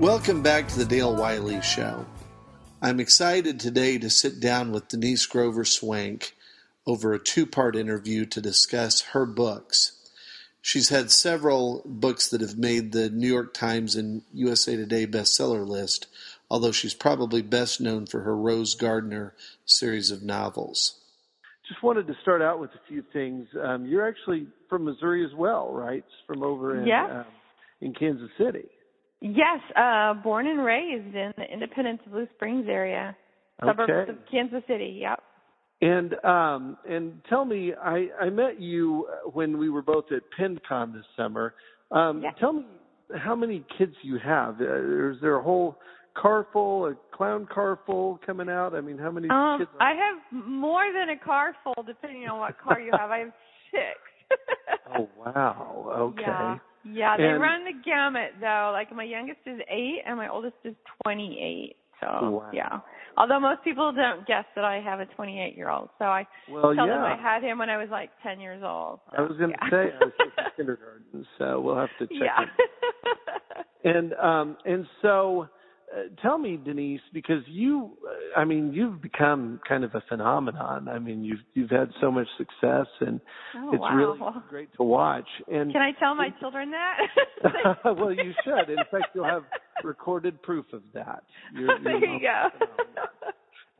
Welcome back to the Dale Wiley Show. I'm excited today to sit down with Denise Grover Swank over a two-part interview to discuss her books. She's had several books that have made the New York Times and USA Today bestseller list, although she's probably best known for her Rose Gardner series of novels. Just wanted to start out with a few things. You're actually from Missouri as well, right? From over in Kansas City. Yes, born and raised in the Independence Blue Springs area, suburbs of Kansas City. Yep. And tell me, I met you when we were both at PennCon this summer. Tell me how many kids you have. Is there a whole car full, a clown car full coming out? I mean, how many kids? I have more than a car full, depending on what car you have. I have 6. Oh, wow. Okay. Yeah, they run the gamut, though. Like, my youngest is 8, and my oldest is 28. So, yeah. Although most people don't guess that I have a 28-year-old. So I tell them I had him when I was, like, 10 years old. So, I was going to say, I was in kindergarten, so we'll have to check it. And so tell me, Denise, because you've become kind of a phenomenon. I mean, you've had so much success, and it's really great to watch. And can I tell my children that? Well, you should. In fact, you'll have recorded proof of that. There you go.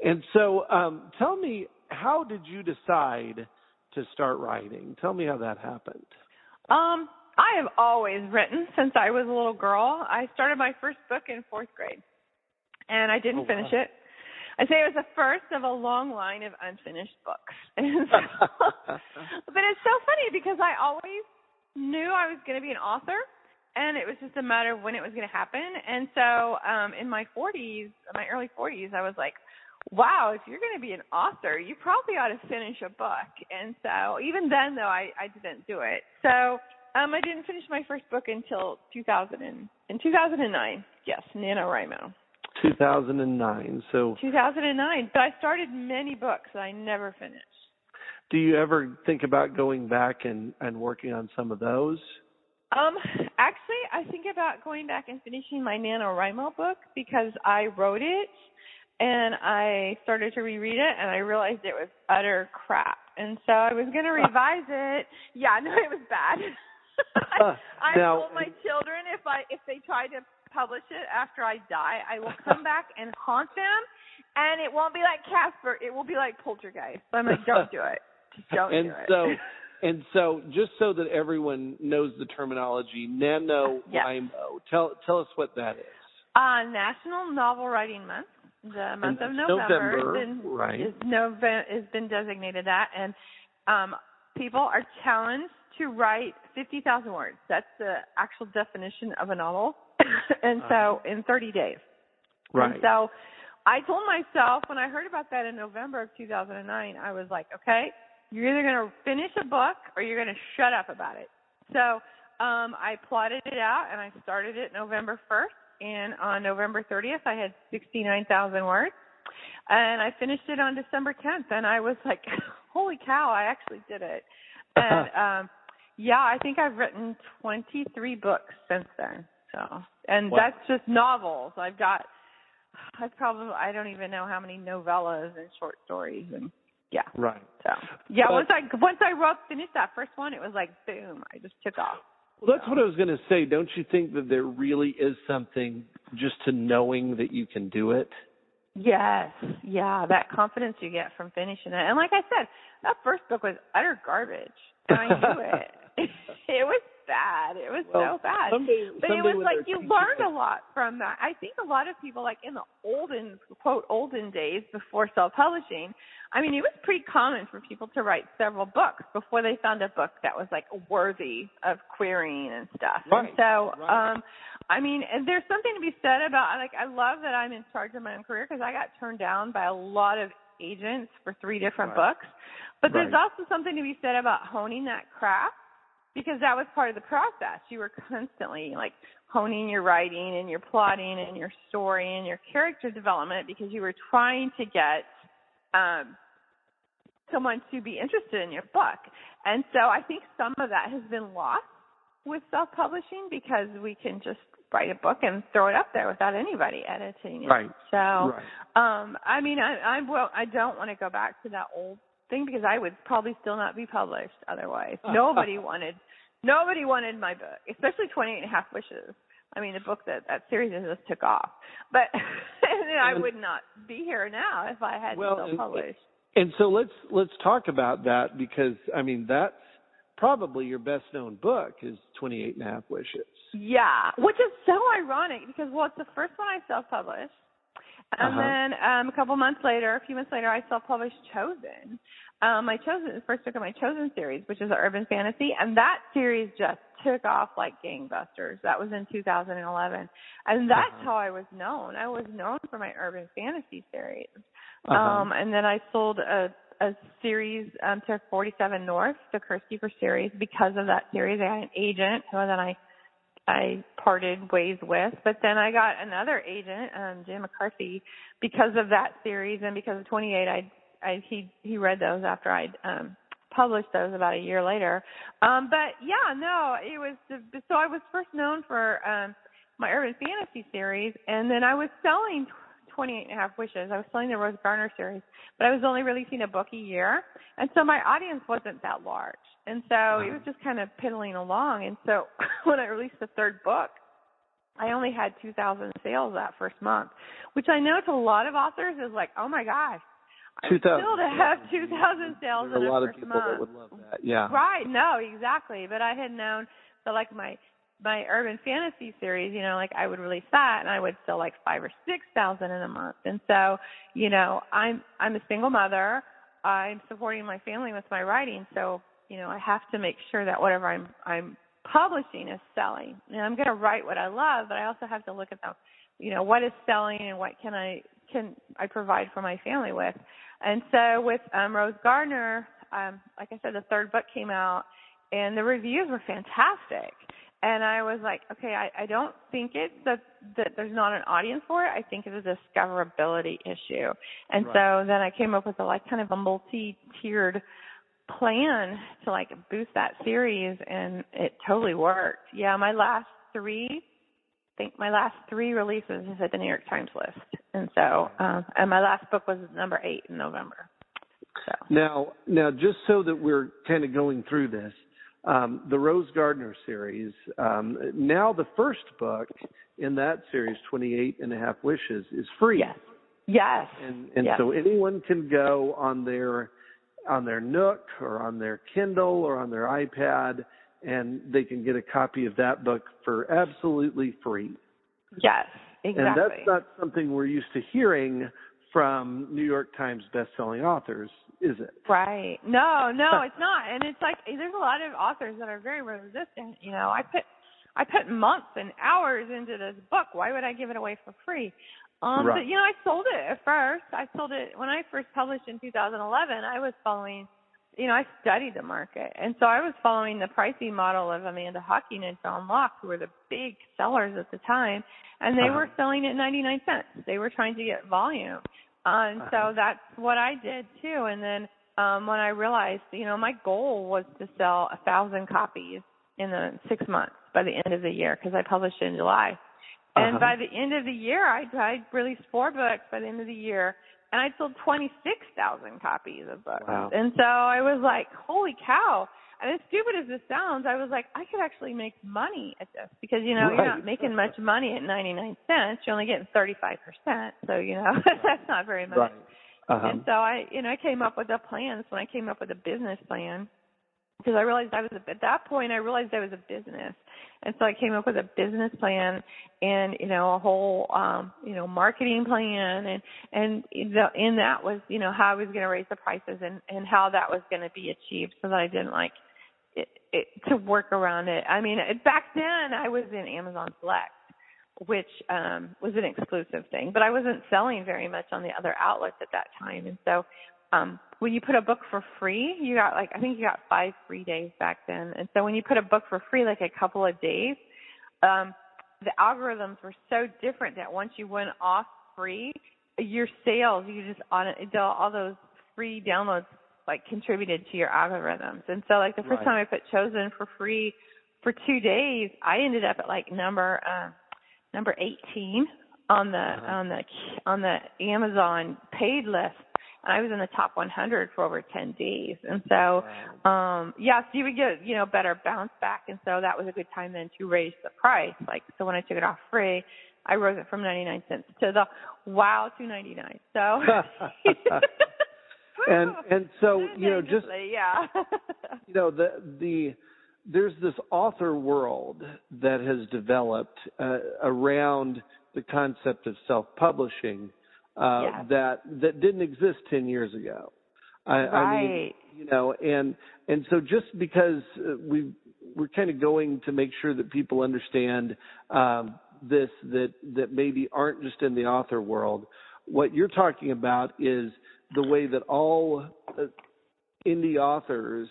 And so tell me, how did you decide to start writing? Tell me how that happened. I have always written since I was a little girl. I started my first book in 4th grade, and I didn't finish it. I say it was the first of a long line of unfinished books. But it's so funny because I always knew I was going to be an author, and it was just a matter of when it was going to happen. And so in my early 40s, I was like, wow, if you're going to be an author, you probably ought to finish a book. And so even then, though, I didn't do it. So I didn't finish my first book until 2009. Yes, NaNoWriMo. 2009. So 2009. But I started many books that I never finished. Do you ever think about going back and working on some of those? Actually, I think about going back and finishing my NaNoWriMo book because I wrote it and I started to reread it and I realized it was utter crap. And so I was going to revise it. Yeah, no, it was bad. I told my children if they try to publish it after I die, I will come back and haunt them, and it won't be like Casper. It will be like Poltergeist. So I'm like, don't do it. Just don't do it. And so, just so that everyone knows the terminology, NaNoWriMo. Tell us what that is. National Novel Writing Month. The month of November has been designated that, and people are challenged to write 50,000 words. That's the actual definition of a novel, and so in 30 days. Right. And so I told myself when I heard about that in November of 2009, I was like, okay, you're either going to finish a book or you're going to shut up about it. So I plotted it out, and I started it November 1st. And on November 30th, I had 69,000 words. And I finished it on December 10th. And I was like, holy cow, I actually did it. And, I think I've written 23 books since then. And that's just novels. I don't even know how many novellas and short stories. And Right. So, once I finished that first one, it was like, boom, I just took off. Well, that's what I was going to say. Don't you think that there really is something just to knowing that you can do it? Yes. Yeah, that confidence you get from finishing it. And like I said, that first book was utter garbage. And I knew it. It was bad. It was so bad. But it was like you learned a lot from that. I think a lot of people, like in the olden days before self-publishing, I mean, it was pretty common for people to write several books before they found a book that was like worthy of querying and stuff. Right. And so, and there's something to be said about, like, I love that I'm in charge of my own career because I got turned down by a lot of agents for 3 different books. But there's also something to be said about honing that craft because that was part of the process. You were constantly like honing your writing and your plotting and your story and your character development because you were trying to get someone to be interested in your book. And so I think some of that has been lost with self-publishing because we can just write a book and throw it up there without anybody editing it. Right. So, right. I mean, I don't want to go back to that old thing because I would probably still not be published otherwise. Nobody wanted my book, especially 28 and a Half Wishes. I mean, the book that series just took off. But I would not be here now if I hadn't self-published. And so let's talk about that because, I mean, that's probably your best-known book is 28 and a Half Wishes. Yeah, which is so ironic because, it's the first one I self-published. And then a few months later, I self-published Chosen. The first book of my Chosen series, which is an urban fantasy, and that series just took off like gangbusters. That was in 2011. And that's how I was known. I was known for my urban fantasy series. And then I sold a series to 47 North, the Curse Keeper series, because of that series. I had an agent who then I parted ways with. But then I got another agent, Jim McCarthy, because of that series and because of 28. He read those after I'd published those about a year later. But yeah, no, it was so I was first known for my urban fantasy series, and then I was selling 28 and a Half Wishes. I was selling the Rose Gardner series, but I was only releasing a book a year, and so my audience wasn't that large, and so it was just kind of piddling along. And so when I released the third book, I only had 2,000 sales that first month, which I know to a lot of authors is like, oh my gosh. Still to have 2,000 sales in a first month. That would love that. Yeah. Right. No, exactly. But I had known that like my urban fantasy series, like I would release that and I would sell like 5,000 or 6,000 in a month. And so, I'm a single mother. I'm supporting my family with my writing. So, I have to make sure that whatever I'm publishing is selling. And I'm going to write what I love, but I also have to look at what is selling and what can I provide for my family with. And so with Rose Gardner, like I said, the third book came out, and the reviews were fantastic. And I was like, okay, I don't think it's that there's not an audience for it. I think it's a discoverability issue. And so then I came up with kind of a multi-tiered plan to boost that series, and it totally worked. Yeah, my last three releases is at the New York Times list. And so, and my last book was number 8 in November. So. Now, just so that we're kind of going through this, the Rose Gardner series, now the first book in that series, 28 and a Half Wishes, is free. Yes. And so anyone can go on their Nook or on their Kindle or on their iPad, and they can get a copy of that book for absolutely free. Yes, exactly. And that's not something we're used to hearing from New York Times bestselling authors, is it? Right. No, it's not. And it's like there's a lot of authors that are very resistant. I put months and hours into this book. Why would I give it away for free? But, I sold it at first. I sold it when I first published in 2011. I was following, I studied the market. And so I was following the pricing model of Amanda Hocking and John Locke, who were the big sellers at the time. And they were selling at 99 cents. They were trying to get volume. And so that's what I did, too. And then when I realized, my goal was to sell 1,000 copies in the 6 months by the end of the year, because I published in July. And by the end of the year, I released 4 books by the end of the year, and I sold 26,000 copies of books. Wow. And so I was like, holy cow. And as stupid as this sounds, I was like, I could actually make money at this because, you're not making much money at 99 cents. You're only getting 35%. So, that's not very much. Right. And so I came up with a plan. So when I came up with a business plan, because I realized at that point, I realized I was a business. And so I came up with a business plan and, a whole, marketing plan. And in that was, how I was going to raise the prices and how that was going to be achieved so that I didn't it to work around it. I mean, back then I was in Amazon Select, which was an exclusive thing, but I wasn't selling very much on the other outlets at that time. And so when you put a book for free, you got I think you got 5 free days back then. And so when you put a book for free, a couple of days, the algorithms were so different that once you went off free, your sales, all those free downloads contributed to your algorithms. And so the first time I put Chosen for free for 2 days, I ended up at like number 18 on the Amazon paid list. I was in the top 100 for over 10 days. And so, so you would get, better bounce back. And so that was a good time then to raise the price. Like, so when I took it off free, I rose it from 99 cents to the $2.99. So. and so, just, there's this author world that has developed around the concept of self-publishing. That didn't exist 10 years ago. I mean, and so just because we're kind of going to make sure that people understand that maybe aren't just in the author world, what you're talking about is the way that all indie authors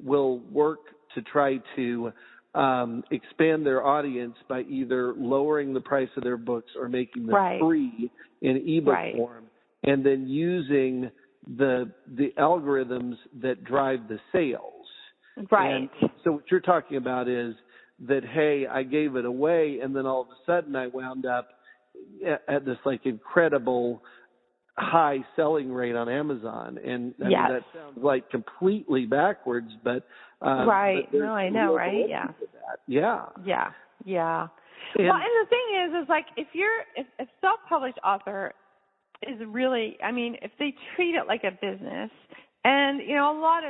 will work to try to expand their audience by either lowering the price of their books or making them free in ebook form, and then using the algorithms that drive the sales. And so what you're talking about is that, hey, I gave it away, and then all of a sudden I wound up at this like incredible high selling rate on Amazon. And I mean, that sounds like completely backwards, but but no, I know, right? Yeah. Yeah. Well, and the thing is like if self-published author is really, I mean, if they treat it like a business, and a lot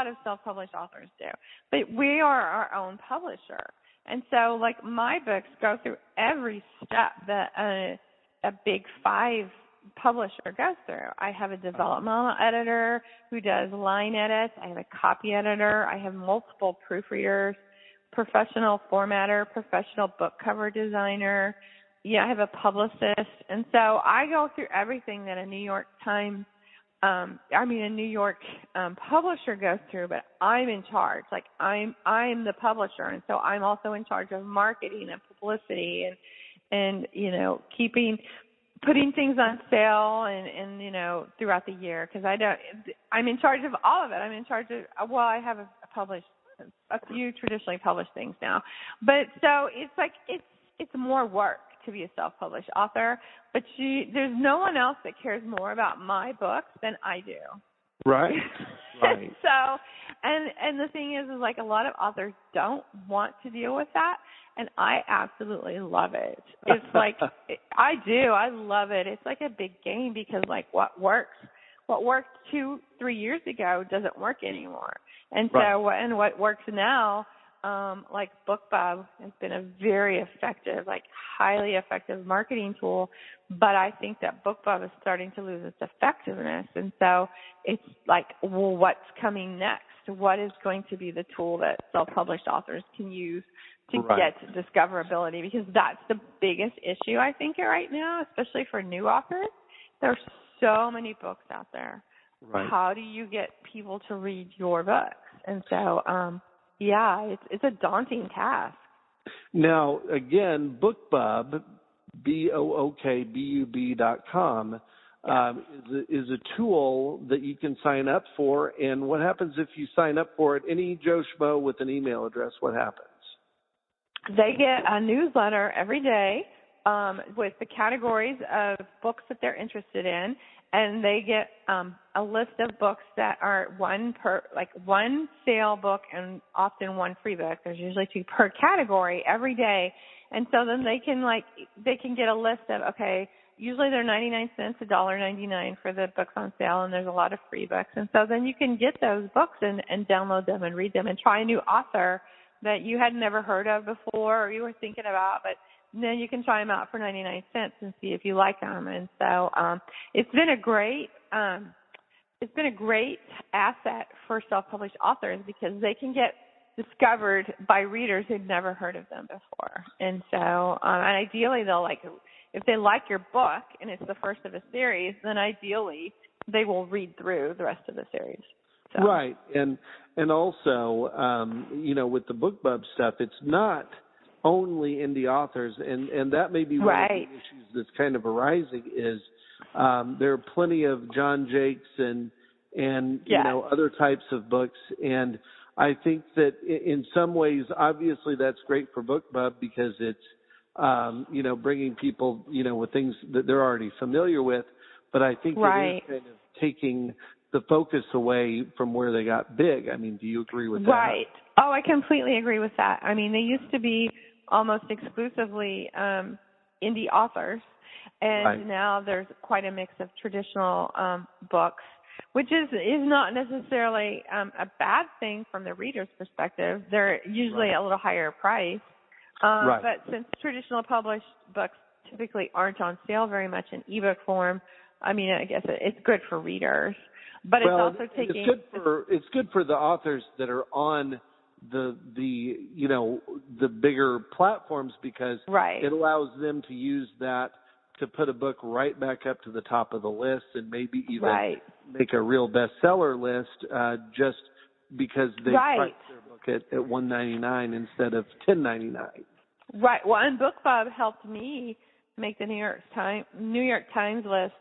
of self-published authors do, but we are our own publisher, and so like my books go through every step that a big 5 publisher goes through. I have a developmental editor who does line edits. I have a copy editor. I have multiple proofreaders, professional formatter, professional book cover designer. I have a publicist. And so I go through everything that a New York publisher goes through, but I'm in charge. Like I'm the publisher. And so I'm also in charge of marketing and publicity and putting things on sale and throughout the year, because I'm in charge of all of it. I'm in charge of, I have a few traditionally published things now, but so it's like, it's more work to be a self-published author, but there's no one else that cares more about my books than I do. Right. So, and the thing is like a lot of authors don't want to deal with that. And I absolutely love it. It's like, I do. I love it. It's like a big game because like what worked 2-3 years ago doesn't work anymore. And so, and what works now, like BookBub has been a very effective, like highly effective marketing tool. But I think that BookBub is starting to lose its effectiveness. And so it's like, well, what's coming next? What is going to be the tool that self-published authors can use to get discoverability? Because that's the biggest issue, I think, right now, especially for new authors. There are so many books out there. How do you get people to read your books? And so, it's a daunting task. Now, again, BookBub, BookBub.com, is a tool that you can sign up for. And what happens if you sign up for it? Any Joe Schmo with an email address, what happens? They get a newsletter every day with the categories of books that they're interested in, and they get a list of books that are one sale book and often one free book. There's usually 2 per category every day, and so then they can get a list of, okay, usually they're 99 cents, $1.99 for the books on sale, and there's a lot of free books, and so then you can get those books and download them and read them and try a new author that you had never heard of before or you were thinking about, but then you can try them out for 99 cents and see if you like them. And so it's been a great asset for self-published authors because they can get discovered by readers who've never heard of them before. And so and ideally if they like your book and it's the first of a series, then ideally they will read through the rest of the series. So. Right. And also, with the BookBub stuff, it's not only indie authors, and that may be one of the issues that's kind of arising is there are plenty of John Jakes and other types of books, and I think that in some ways, obviously, that's great for BookBub because it's bringing people, with things that they're already familiar with. But I think it is kind of taking the focus away from where they got big. I mean, do you agree with that? Right. Oh, I completely agree with that. I mean, they used to be almost exclusively indie authors, and now there's quite a mix of traditional books, which is not necessarily a bad thing from the reader's perspective. They're usually a little higher price. But since traditional published books typically aren't on sale very much in ebook form, I mean, I guess it's good for readers. But it's also taking it's good for the authors that are on the bigger platforms because it allows them to use that to put a book right back up to the top of the list and maybe even make a real bestseller list just because they priced their book at $1.99 instead of $10.99. Right. Well, and BookBub helped me make the New York Times list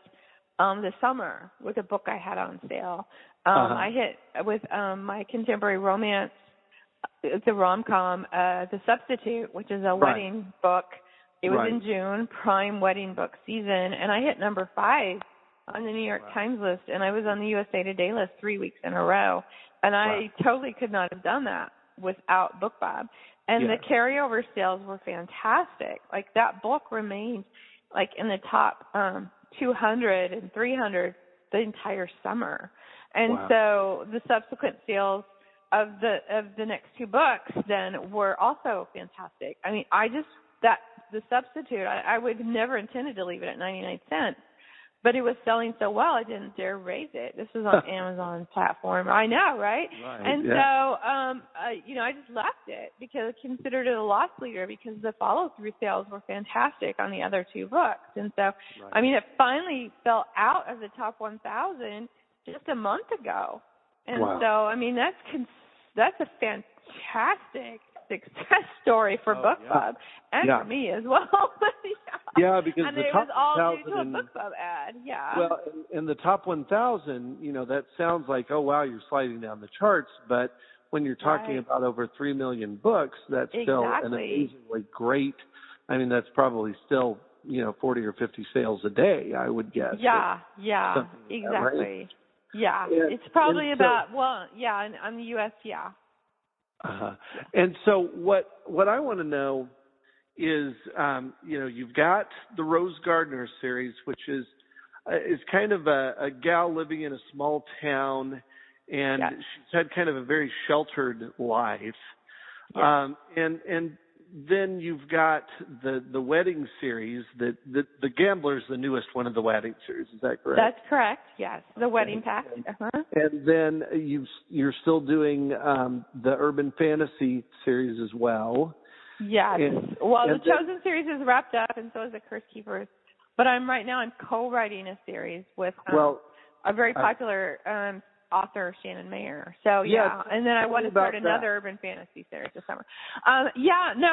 this summer with a book I had on sale. I hit with my contemporary romance, it's a rom-com, The Substitute, which is a wedding book. It was in June, prime wedding book season, and I hit number 5 on the New York Times list, and I was on the USA Today list 3 weeks in a row. And I totally could not have done that without BookBub. And the carryover sales were fantastic. Like, that book remained, like, in the top 200 and 300 the entire summer. And so the subsequent sales of the next 2 books then were also fantastic. I mean, The Substitute, I would have never intended to leave it at 99 cents, but it was selling so well I didn't dare raise it. This was on Amazon platform. I know, right? And so, I just left it because I considered it a loss leader because the follow-through sales were fantastic on the other 2 books. And so, I mean, it finally fell out of the top 1,000 just a month ago. And so, I mean, that's a fantastic success story for BookBub and for me as well. Because and the it top was all 1,000 due to a BookBub ad. Well, in the top 1,000, that sounds like, oh wow, you're sliding down the charts, but when you're talking about over 3 million books, that's still an amazingly great. I mean, that's probably still 40 or 50 sales a day, I would guess. Exactly. It's probably about in the U.S. And so what I want to know is, you've got the Rose Gardner series, which is kind of a gal living in a small town, and she's had kind of a very sheltered life. And then you've got the wedding series. The Gambler's the newest one of the wedding series. Is that correct? That's correct. Yes, the wedding pack. And then you're still doing the urban fantasy series as well. Yes. The Chosen series is wrapped up, and so is the Curse Keepers. But I'm co-writing a series with a very popular author, Shannon Mayer. So and then I want to start another urban fantasy series this summer. Shannon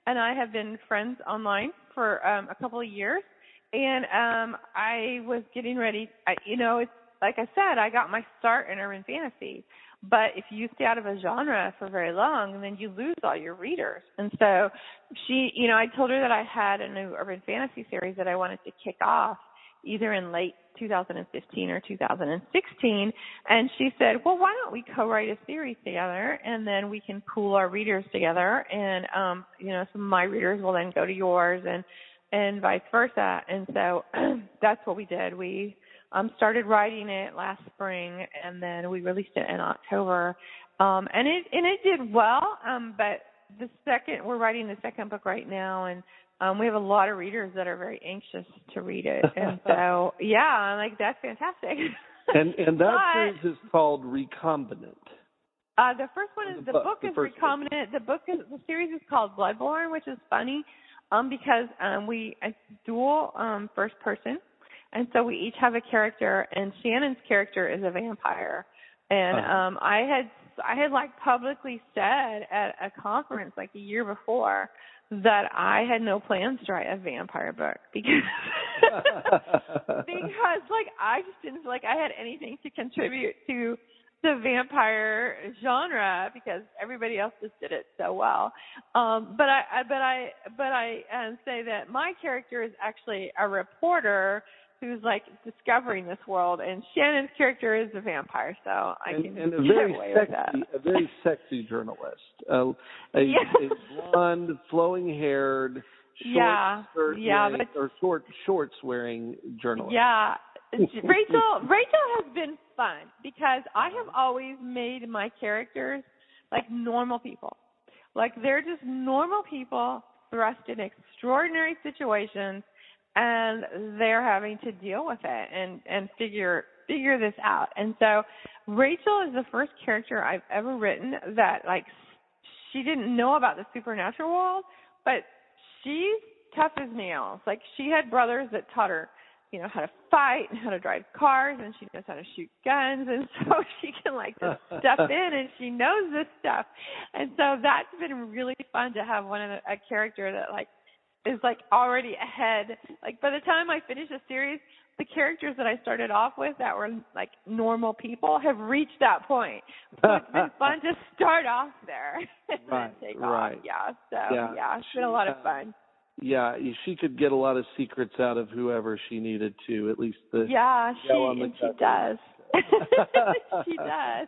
and I have been friends online for a couple of years, and I was getting ready. It's like I said, I got my start in urban fantasy. But if you stay out of a genre for very long, then you lose all your readers. And so I told her that I had a new urban fantasy series that I wanted to kick off either in late 2015 or 2016. And she said, well, why don't we co-write a series together, and then we can pool our readers together, and, some of my readers will then go to yours and vice versa. And so that's what we did. We started writing it last spring, and then we released it in October. And it did well, but we're writing the second book right now, and we have a lot of readers that are very anxious to read it. And so, that's fantastic. And that series is called Recombinant. The first one is the book is Recombinant. The series is called Bloodborne, which is funny because it's dual first person. And so we each have a character, and Shannon's character is a vampire. And I had publicly said at a conference a year before that I had no plans to write a vampire book because I just didn't feel like I had anything to contribute to the vampire genre because everybody else just did it so well. But I say that my character is actually a reporter who's like discovering this world, and Shannon's character is a vampire, so I can get away with that. A very sexy journalist, a blonde, flowing-haired, short shorts-wearing journalist. Yeah, Rachel has been fun because I have always made my characters like normal people, like they're just normal people thrust in extraordinary situations. And they're having to deal with it and figure this out. And so Rachel is the first character I've ever written that, like, she didn't know about the supernatural world, but she's tough as nails. Like, she had brothers that taught her, how to fight and how to drive cars, and she knows how to shoot guns. And so she can, like, just step in, and she knows this stuff. And so that's been really fun to have a character that, like, is like already ahead. Like by the time I finish a series, the characters that I started off with that were like normal people have reached that point. So it's been fun to start off there and then take off. Yeah. So it's been a lot of fun. Yeah, she could get a lot of secrets out of whoever she needed to, at least she does. She does.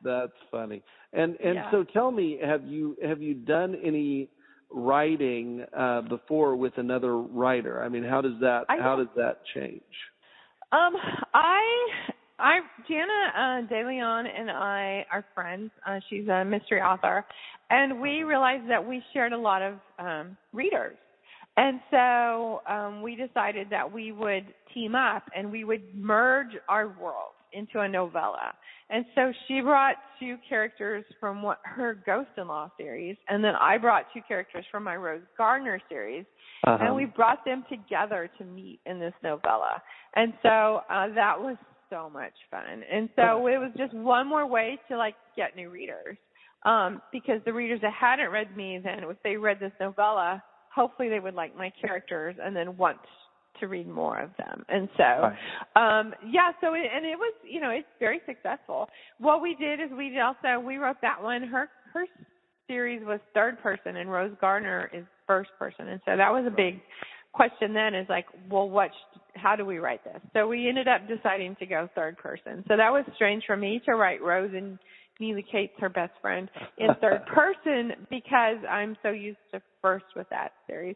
That's funny. And so tell me, have you done any writing before with another writer? I mean, how does that change? Jana De Leon and I are friends. She's a mystery author, and we realized that we shared a lot of readers. And so we decided that we would team up and we would merge our worlds into a novella. And so she brought 2 characters from her Ghost-in-Law series, and then I brought 2 characters from my Rose Gardner series, and we brought them together to meet in this novella. And so that was so much fun. And so it was just one more way to, like, get new readers, because the readers that hadn't read me then, if they read this novella, hopefully they would like my characters and then want to read more of them. And so, it was, it's very successful. What we did is we wrote that one. Her series was third person and Rose Gardner is first person. And so that was a big question then, is like, well, how do we write this? So we ended up deciding to go third person. So that was strange for me to write Rose and Neely Kate's her best friend in third person because I'm so used to first with that series.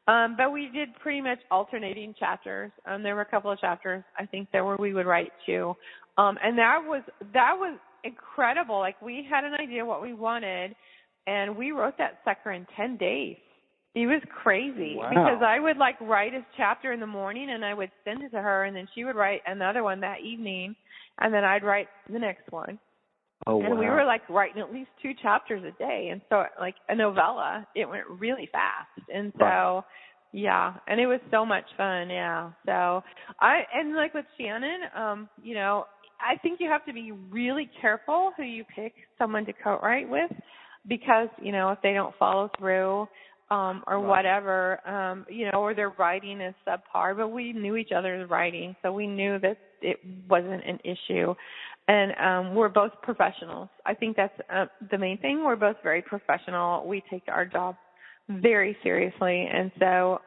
But we did pretty much alternating chapters. There were a couple of chapters I think there where we would write 2. And that was incredible. Like, we had an idea what we wanted, and we wrote that sucker in 10 days. It was crazy because I would like write a chapter in the morning and I would send it to her, and then she would write another one that evening, and then I'd write the next one. And we were like writing at least 2 chapters a day. And so like a novella, it went really fast. And so, and it was so much fun. Yeah. So like with Shannon, I think you have to be really careful who you pick someone to co-write with because, if they don't follow through, or whatever, or their writing is subpar, but we knew each other's writing. So we knew that it wasn't an issue. And we're both professionals. I think that's the main thing. We're both very professional. We take our job very seriously. And so,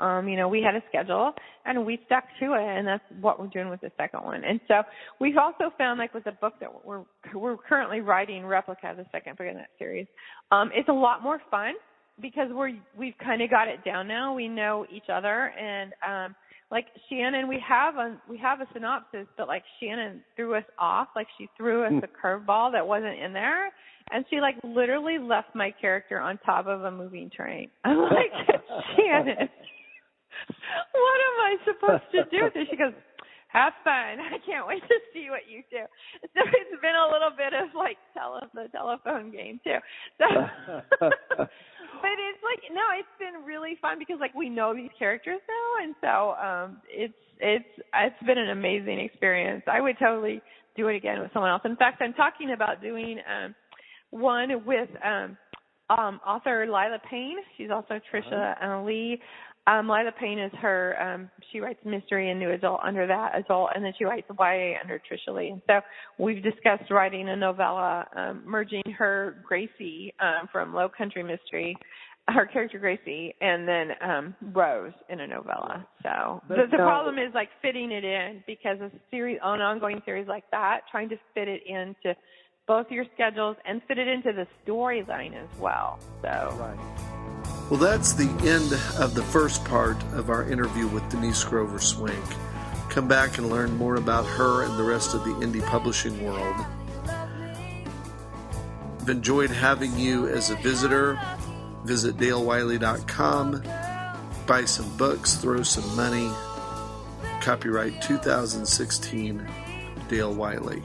we had a schedule and we stuck to it. And that's what we're doing with the second one. And so we've also found, like with the book that we're currently writing, Replica, the second book in that series, it's a lot more fun because we've kind of got it down now. We know each other, and like Shannon, we have a synopsis, but like Shannon threw us off. Like she threw us a curveball that wasn't in there, and she like literally left my character on top of a moving train. I'm like, Shannon, what am I supposed to do with this? She goes, have fun. I can't wait to see what you do. So it's been a little bit of like the telephone game too. So, but it's like, no, it's been really fun because like we know these characters now, and so it's been an amazing experience. I would totally do it again with someone else. In fact, I'm talking about doing one with Author Lila Payne. She's also Trisha Lee. Lila Payne is her, she writes mystery and new adult under that adult, and then she writes YA under Trisha Lee. And so we've discussed writing a novella, merging her Gracie from Low Country Mystery, her character Gracie, and then Rose in a novella. So the problem is like fitting it in, because a series, an ongoing series like that, trying to fit it into both your schedules and fit it into the storyline as well. So. Right. Well, that's the end of the first part of our interview with Denise Grover Swank. Come back and learn more about her and the rest of the indie publishing world. I've enjoyed having you as a visitor. Visit DaleWiley.com, buy some books, throw some money. Copyright 2016, Dale Wiley.